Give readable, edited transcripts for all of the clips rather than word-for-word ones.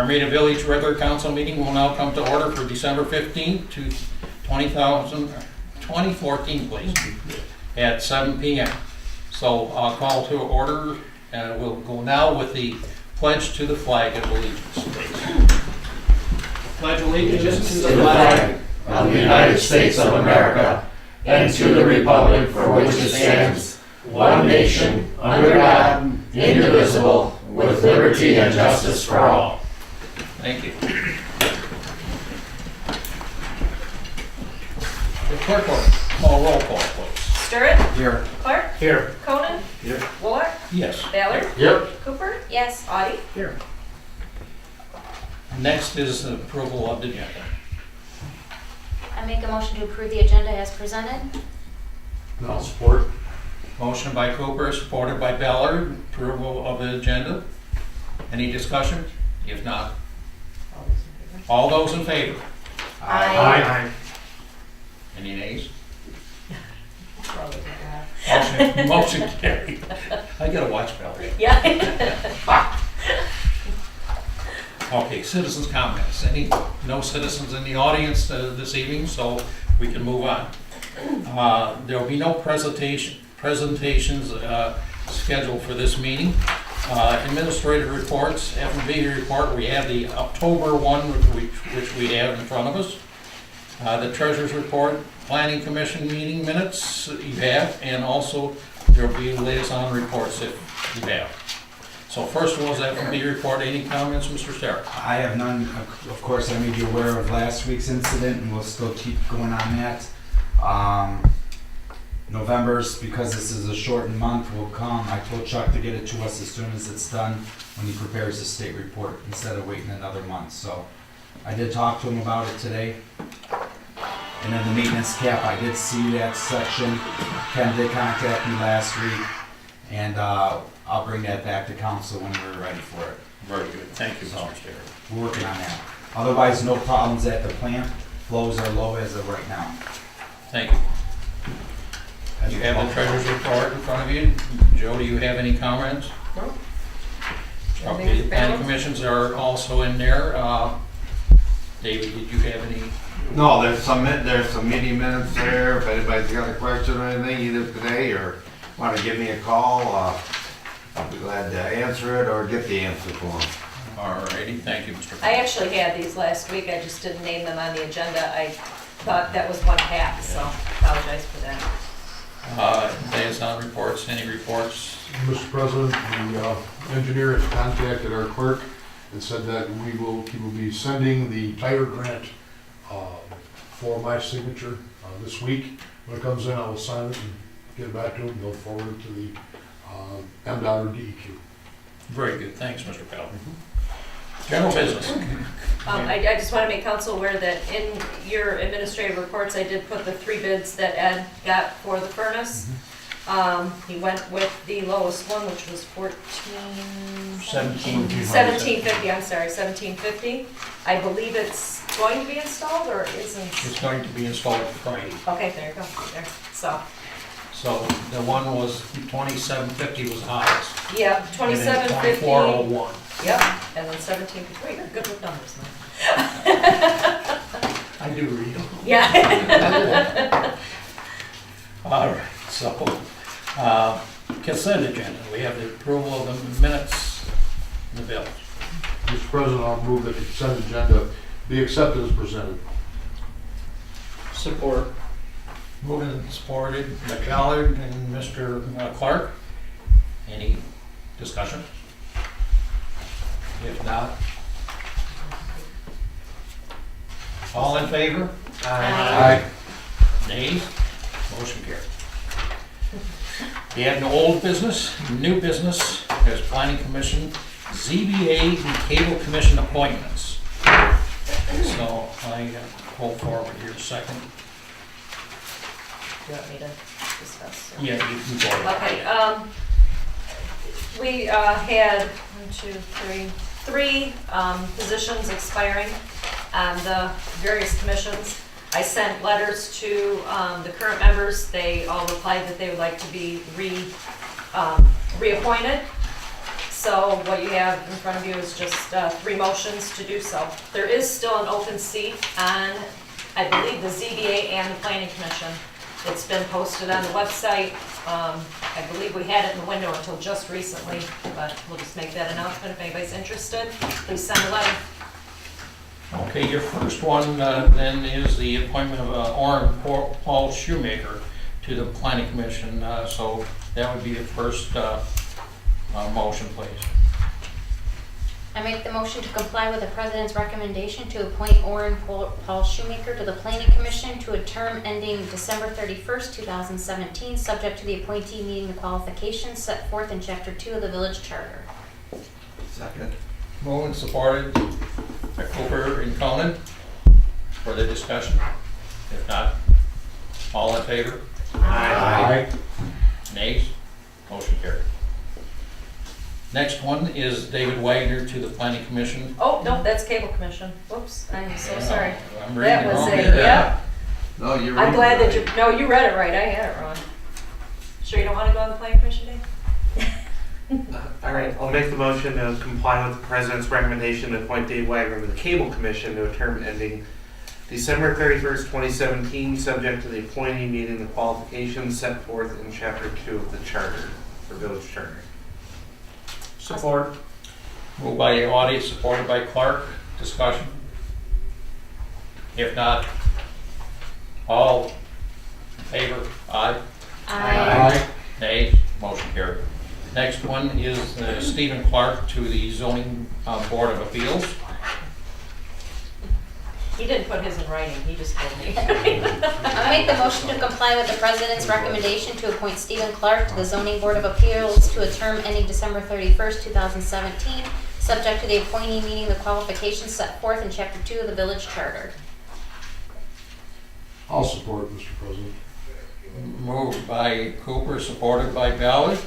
Armada Village regular council meeting will now come to order for December 15th to 2014, please, at 7 p.m. So I'll call to order, and we'll go now with the pledge to the flag of allegiance, please. Pledge allegiance to the flag of the United States of America and to the republic for which it stands, one nation, under God, indivisible, with liberty and justice for all. Thank you. The clerk will call roll call, please. Stirrett? Here. Clark? Here. Conan? Here. Wooler? Yes. Ballard? Yep. Cooper? Yes. Audie? Here. Next is the approval of the agenda. I make a motion to approve the agenda as presented. No support. Motion by Cooper, supported by Ballard, approval of the agenda. Any discussion? If not, all those in favor? Aye. Any nays? Motion carried. I gotta watch Ballard. Yeah. Okay, citizens' comments. No citizens in the audience this evening, so we can move on. There will be no presentations scheduled for this meeting. Administrative reports, F&B report, we have the October one, which we have in front of us. The treasurer's report, planning commission meeting minutes you have, and also there will be liaison reports if you have. So first of all is F&B report. Any comments, Mr. Starr? I have none. Of course, I made you aware of last week's incident, and we'll still keep going on that. November's, because this is a shortened month, will come. I told Chuck to get it to us as soon as it's done when he prepares the state report, instead of waiting another month. So I did talk to him about it today. And then the maintenance cap, I did see that section. Ken did contact me last week, and I'll bring that back to council when we're ready for it. Very good. Thank you, Mr. Starr. We're working on that. Otherwise, no problems at the plant. Flows are low as of right now. Thank you. You have the treasurer's report in front of you. Joe, do you have any comments? No. Okay, the planning commissions are also in there. David, did you have any? No, there's some meeting minutes there. If anybody's got a question or anything, either today or want to give me a call, I'll be glad to answer it or get the answer for them. All righty, thank you, Mr. I actually had these last week. I just didn't name them on the agenda. I thought that was one pack, so apologize for that. Liaison reports, any reports? Mr. President, the engineer has contacted our clerk and said that he will be sending the tire grant for my signature this week. When it comes in, I will sign it and get it back to him. They'll forward it to the MDOT or DEQ. Very good, thanks, Mr. Pell. General business. I just want to make council aware that in your administrative reports, I did put the 3 bids that Ed got for the furnace. He went with the lowest one, which was $1750. I'm sorry, $1750. I believe it's going to be installed or isn't? It's going to be installed Friday. Okay, there you go. There. So the one was $2750 was the highest. yeah, $2750. $2401. Yep, and then 1750. You're good with numbers, man. I do read them. Yeah. All right, so consent agenda. We have the approval of the minutes and the bills. Mr. President, I'll move that the consent agenda be accepted as presented. Support. Moved and supported by Ballard and Mr. Clark. Any discussion? If not, all in favor? Aye. Nays? Motion carried. We have no old business, new business. There's planning commission, ZBA, and cable commission appointments. So I pull forward here a second. Do you want me to discuss? Yeah, you can go ahead. Okay, we had 3 positions expiring on the various commissions. I sent letters to the current members. They all replied that they would like to be reappointed. So what you have in front of you is just 3 motions to do so. There is still an open seat on, I believe, the ZBA and the Planning Commission. It's been posted on the website. I believe we had it in the window until just recently, but we'll just make that announcement. If anybody's interested, please send a letter. Okay, your first one then is the appointment of Orrin Paul Shoemaker to the Planning Commission. So that would be the first motion, please. I make the motion to comply with the president's recommendation to appoint Orrin Paul Shoemaker to the Planning Commission to a term ending December 31st, 2017, subject to the appointee meeting the qualifications set forth in Chapter 2 of the Village Charter. Second. Moved and supported by Cooper and Conan. Further discussion? If not, all in favor? Aye. Nays? Motion carried. Next one is David Wagner to the Planning Commission. Oh, no, that's Cable Commission. Whoops, I'm so sorry. I'm reading That it was wrong a, here. yeah. No, you're. I'm glad that reading you, no, you read it right. I had it wrong. Sure you don't want to go on the Planning Commission, Dave? All right, I'll make the motion to comply with the president's recommendation to appoint Dave Wagner to the Cable Commission to a term ending December 31st, 2017, subject to the appointee meeting the qualifications set forth in Chapter 2 of the Charter, or Village Charter. Support. Moved by Audie, supported by Clark. Discussion? If not, all in favor? Aye. Aye. Nays? Motion carried. Next one is Stephen Clark to the Zoning Board of Appeals. He didn't put his in writing, he just told me. I make the motion to comply with the president's recommendation to appoint Stephen Clark to the Zoning Board of Appeals to a term ending December 31st, 2017, subject to the appointee meeting the qualifications set forth in Chapter 2 of the Village Charter. I'll support, Mr. President. Moved by Cooper, supported by Ballard.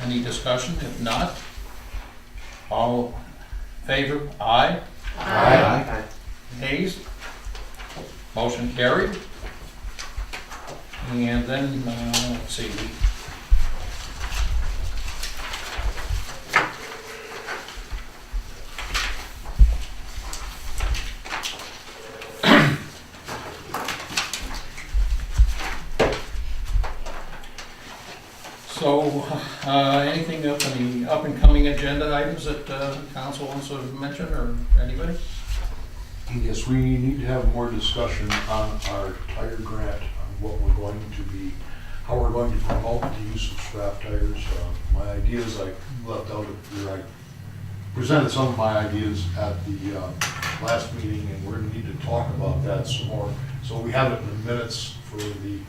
Any discussion? If not, all in favor? Aye. Aye. Nays? Motion carried. And then, let's see. So, anything up in the up-and-coming agenda items that council wants to mention, or anybody? Yes, we need to have more discussion on our tire grant, on what we're going to be, how we're going to promote the use of scrap tires. My ideas, I left out of here, I presented some of my ideas at the last meeting, and we're gonna need to talk about that some more. So we have it in the minutes for the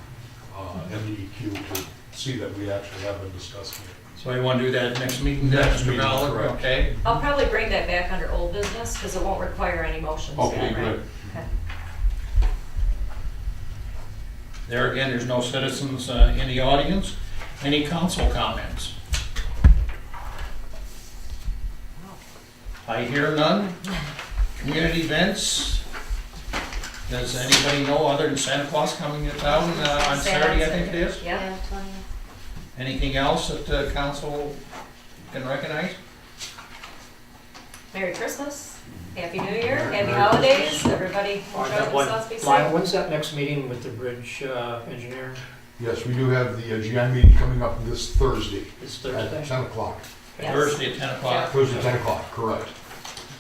MDEQ to see that we actually have been discussing it. So you want to do that next meeting, Next Mr. meeting, Ballard? correct. Okay. I'll probably bring that back under old business, because it won't require any motions. Okay, then, right? good. Okay. There again, there's no citizens in the audience. Any council comments? I hear none. Community events? Does anybody know, other than Santa Claus coming to town on Saturday, I think it is? Yeah. 20th. Anything else that council can recognize? Merry Christmas, Happy New Year, Happy Holidays, everybody enjoy themselves, be safe. When's that next meeting with the bridge engineer? Yes, we do have the GI meeting coming up this Thursday It's at Thursday? 10 o'clock. Yes. Thursday at 10 o'clock? Thursday, 10 o'clock, correct.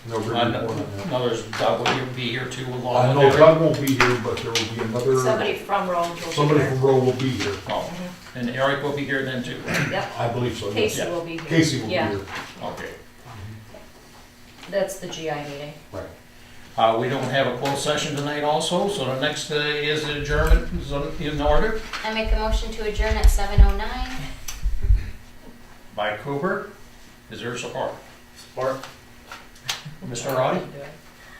No big report on that. No, there's Doug will be here too, I along know with Doug won't be here, but there will be another, Somebody from Rome will be somebody here. from Rowe will be here. Oh, and Eric will be here then too? Yep, I believe so, yes. Casey will be here. Casey will be Yeah, here. Okay. that's the GI meeting. Right. We don't have a closed session tonight also, so the next is adjournment in order I make a motion to adjourn at 7:09. by Cooper. Is there support? Support. Mr. Roddy?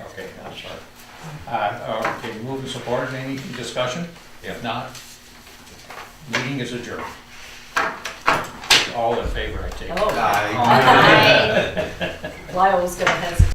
Okay, I'm sorry. Okay, move and support. Any discussion? If not, meeting is adjourned. All in favor, I take it. Oh, Aye. Aye. Lyle was gonna hesitate.